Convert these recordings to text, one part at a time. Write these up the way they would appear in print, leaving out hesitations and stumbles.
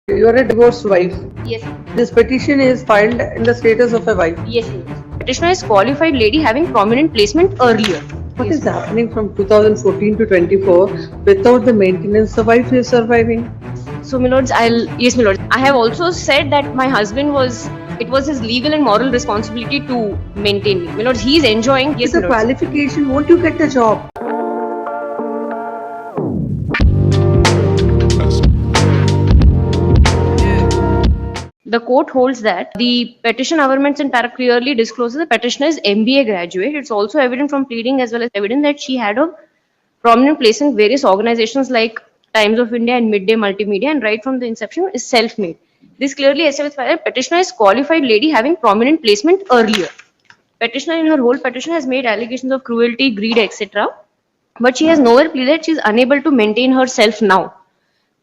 You are a divorced wife. Yes. This petition is filed in the status of a wife. Yes. Petitioner is qualified lady having prominent placement earlier. What is happening from 2014 to 24 without the maintenance? The wife is surviving. So, my lords, yes, my lords. I have also said that my husband it was his legal and moral responsibility to maintain me. My lords, he is enjoying. Yes, With my the lords. qualification, won't you get a job? The court holds that the petition averments and para clearly discloses the petitioner is MBA graduate. It's also evident from pleading as well as evident that she had a prominent place in various organizations like Times of India and Midday Multimedia, and right from the inception is self-made. This clearly establishes that petitioner is qualified lady having prominent placement earlier. Petitioner in her whole petition has made allegations of cruelty, greed, etc. But she has nowhere pleaded she is unable to maintain herself now.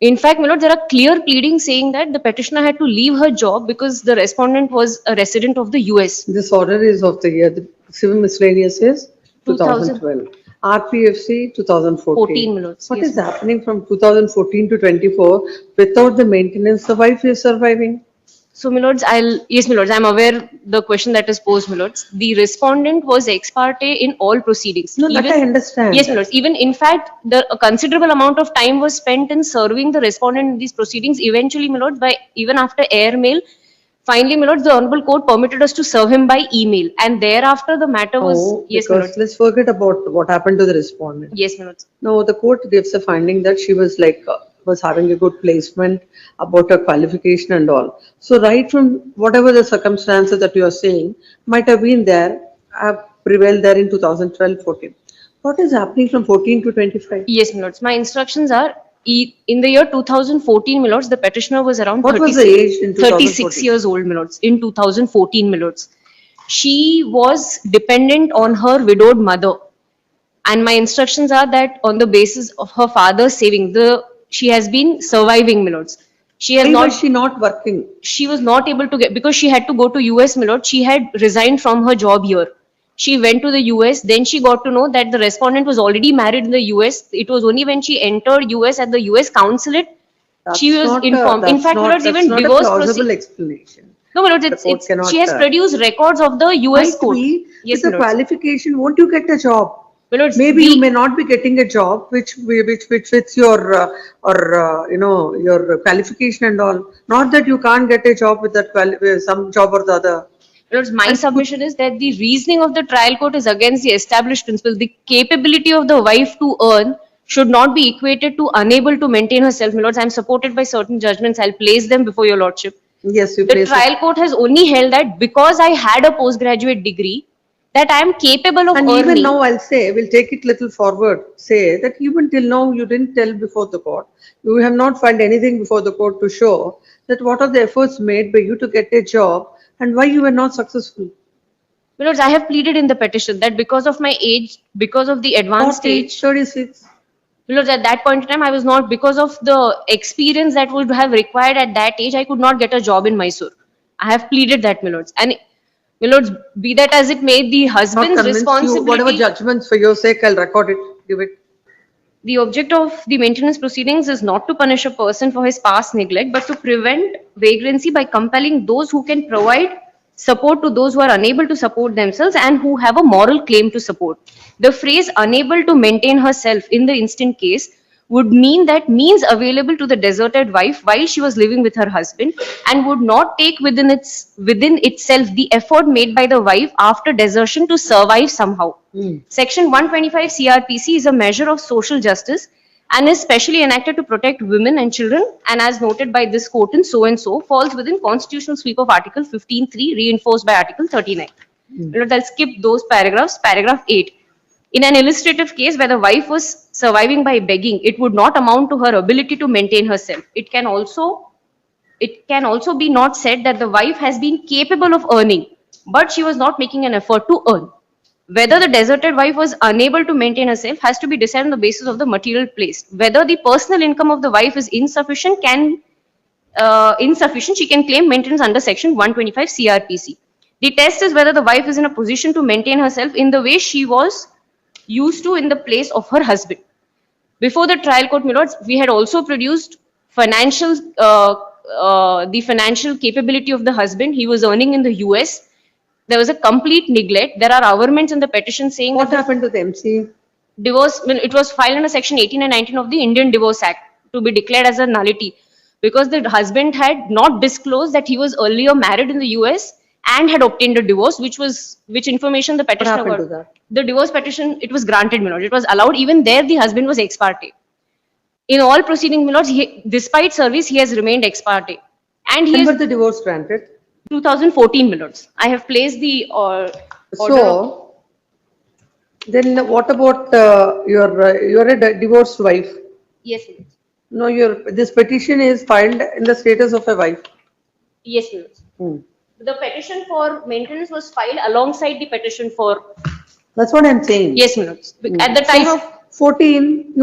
In fact, my lord, there are clear pleadings saying that the petitioner had to leave her job because the respondent was a resident of the US. This order is of the year. The civil miscellaneous is 2012. RPFC 2014. My lords. What Yes, is happening from 2014 to 24 without the maintenance? The wife is surviving. So, my lords, yes, my lords, I'm aware the question that is posed, my lords. The respondent was ex parte in all proceedings. No, that I understand. Yes, my lords. Even in fact, a considerable amount of time was spent in serving the respondent in these proceedings. Eventually, my lords, by even after airmail, finally, my lords, the Honorable Court permitted us to serve him by email, and thereafter the matter was yes, my lords. Let's forget about what happened to the respondent. Yes, my lords. No, the court gives a finding that she was was having a good placement about her qualification and all. So right from whatever the circumstances that you are saying might have been there, have prevailed there in 2012-14. What is happening from 14 to 25? Yes, my lords. My instructions are in the year 2014, my lords, the petitioner was around What was the age in 36 years old, my lords, in 2014, my lords. She was dependent on her widowed mother. And my instructions are that on the basis of her father's saving, she has been surviving, my lords. Why was she not working? She was not able to get, because she had to go to US, my lord. She had resigned from her job here. She went to the US, then she got to know that the respondent was already married in the US. It was only when she entered US at the US consulate, she was informed. In fact, my lords, even divorce plausible explanation. No, my lords, she has produced records of the US court. Yes, with the qualification, won't you get a job? Lords, maybe you may not be getting a job which fits your your qualification and all. Not that you can't get a job with that some job or the other. Lords, my submission is that the reasoning of the trial court is against the established principle. The capability of the wife to earn should not be equated to unable to maintain herself. My lords, I am supported by certain judgments. I'll place them before your lordship. Yes, you the trial court has only held that because I had a postgraduate degree, that I am capable of earning. And even now I'll say, we'll take it little forward, say that even till now you didn't tell before the court. You have not filed anything before the court to show that what are the efforts made by you to get a job and why you were not successful. Because I have pleaded in the petition that because of my age, because of the advanced age, 36. Because at that point in time, I was not, because of the experience that would have required at that age, I could not get a job in Mysore. I have pleaded that, my lords. And my lords, be that as it may, the husband's responsibility. Whatever judgments for your sake, I'll record it, give it. The object of the maintenance proceedings is not to punish a person for his past neglect, but to prevent vagrancy by compelling those who can provide support to those who are unable to support themselves and who have a moral claim to support. The phrase unable to maintain herself in the instant case would mean that means available to the deserted wife while she was living with her husband and would not take within itself the effort made by the wife after desertion to survive somehow. Section 125 CRPC is a measure of social justice and is specially enacted to protect women and children, and as noted by this court in so and so falls within constitutional sweep of Article 15(3) reinforced by Article 39. I'll skip those paragraphs. Paragraph 8. In an illustrative case where the wife was surviving by begging, it would not amount to her ability to maintain herself. It can also be not said that the wife has been capable of earning, but she was not making an effort to earn. Whether the deserted wife was unable to maintain herself has to be decided on the basis of the material placed. Whether the personal income of the wife is insufficient, she can claim maintenance under Section 125 CRPC. The test is whether the wife is in a position to maintain herself in the way she was used to in the place of her husband. Before the trial court, my lords, we had also produced financial the financial capability of the husband. He was earning in the US. There was a complete neglect. There are averments in the petition saying What that happened to the MC? divorce, when it was filed under section 18 and 19 of the Indian Divorce Act to be declared as a nullity because the husband had not disclosed that he was earlier married in the US and had obtained a divorce, which information the petitioner happened to got. that? The divorce petition, it was granted, my lord. It was allowed. Even there, the husband was ex parte. In all proceedings, my lords, despite service, he has remained ex parte. And he When is was the divorce granted? 2014, my lords. I have placed the order of- So, then what about you're a divorced wife? Yes, my lords. No, this petition is filed in the status of a wife. Yes, my lords. Hmm. The petition for maintenance was filed alongside the petition for, That's what I'm saying. yes, my lords. At the time of, 14,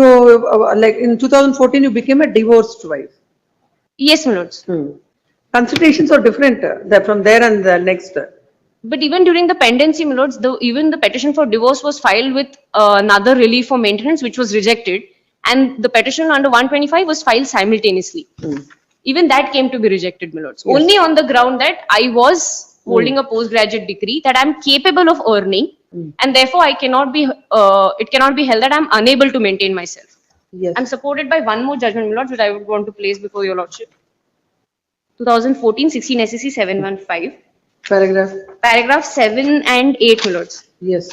like in 2014, you became a divorced wife. yes, my lords. Consultations are different from there and the next. But even during the pendency, my lords, even the petition for divorce was filed with another relief for maintenance, which was rejected. And the petition under 125 was filed simultaneously. Even that came to be rejected, my lords. Yes. Only on the ground that I was holding a postgraduate degree, that I'm capable of earning, and therefore I cannot be, it cannot be held that I'm unable to maintain myself. Yes. I'm supported by one more judgment, my lords, which I would want to place before your lordship. 2014, 16 SEC 715. Paragraph. Paragraph 7 and 8, my lords. Yes.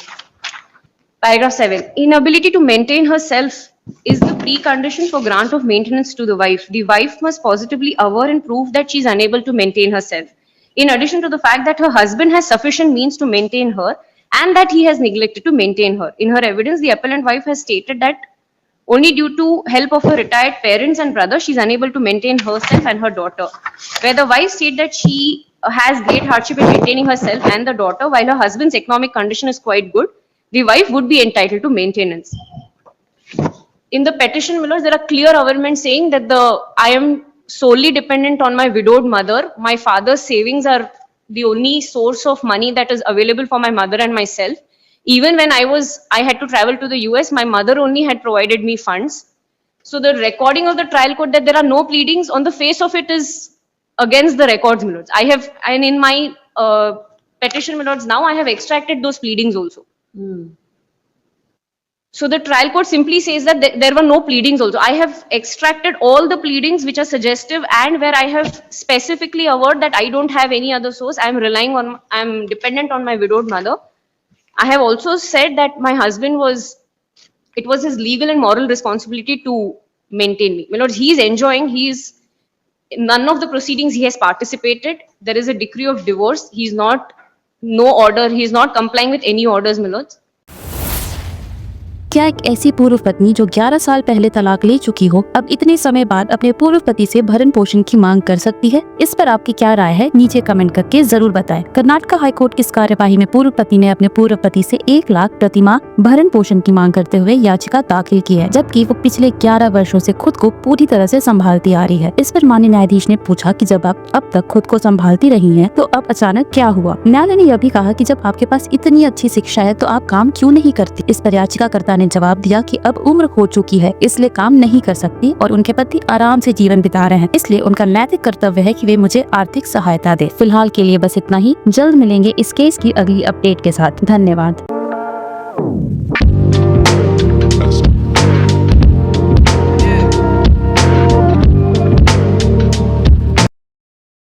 Paragraph 7. Inability to maintain herself is the precondition for grant of maintenance to the wife. The wife must positively aver and prove that she is unable to maintain herself. In addition to the fact that her husband has sufficient means to maintain her and that he has neglected to maintain her. In her evidence, the appellant wife has stated that only due to help of her retired parents and brother, she is unable to maintain herself and her daughter. Where the wife stated that she has great hardship in maintaining herself and the daughter, while her husband's economic condition is quite good, the wife would be entitled to maintenance. In the petition, my lords, there are clear averments saying that I am solely dependent on my widowed mother. My father's savings are the only source of money that is available for my mother and myself. Even when I had to travel to the US, my mother only had provided me funds. So the recording of the trial court that there are no pleadings on the face of it is against the records, my lords. And in my petition, my lords, now I have extracted those pleadings also. So the trial court simply says that there were no pleadings also. I have extracted all the pleadings which are suggestive and where I have specifically averred that I don't have any other source. I'm dependent on my widowed mother. I have also said that my husband it was his legal and moral responsibility to maintain me. My lords, he is enjoying, none of the proceedings he has participated. There is a decree of divorce. He is not complying with any orders, my lords. क्या एक ऐसी पूर्व पत्नी जो 11 साल पहले तलाक ले चुकी हो अब इतने समय बाद अपने पूर्व पति से भरण पोषण की मांग कर सकती है? इस पर आपकी क्या राय है? नीचे कमेंट करके जरूर बताएं। कर्नाटका हाई कोर्ट की इस कार्यवाही में पूर्व पति ने अपने पूर्व पति से 1 लाख प्रति माह भरण पोषण की मांग करते हुए याचिका दाखिल की है, जबकि वो पिछले 11 वर्षों से खुद को पूरी तरह से संभालती आ रही है। इस पर माननीय न्यायाधीश ने पूछा कि जब आप अब तक खुद को संभालती रही हैं, तो अब अचानक क्या हुआ? न्यायालय ने यह भी कहा कि जब आपके पास इतनी अच्छी शिक्षा है तो आप काम क्यों नहीं करती? इस पर याचिकाकर्ता ने जवाब दिया कि अब उम्र हो चुकी है, इसलिए काम नहीं कर सकती और उनके पति आराम से जीवन बिता रहे हैं, इसलिए उनका नैतिक कर्तव्य है कि वे मुझे आर्थिक सहायता दे। फिलहाल के लिए बस इतना ही। जल्द मिलेंगे इस केस की अगली अपडेट के साथ। धन्यवाद।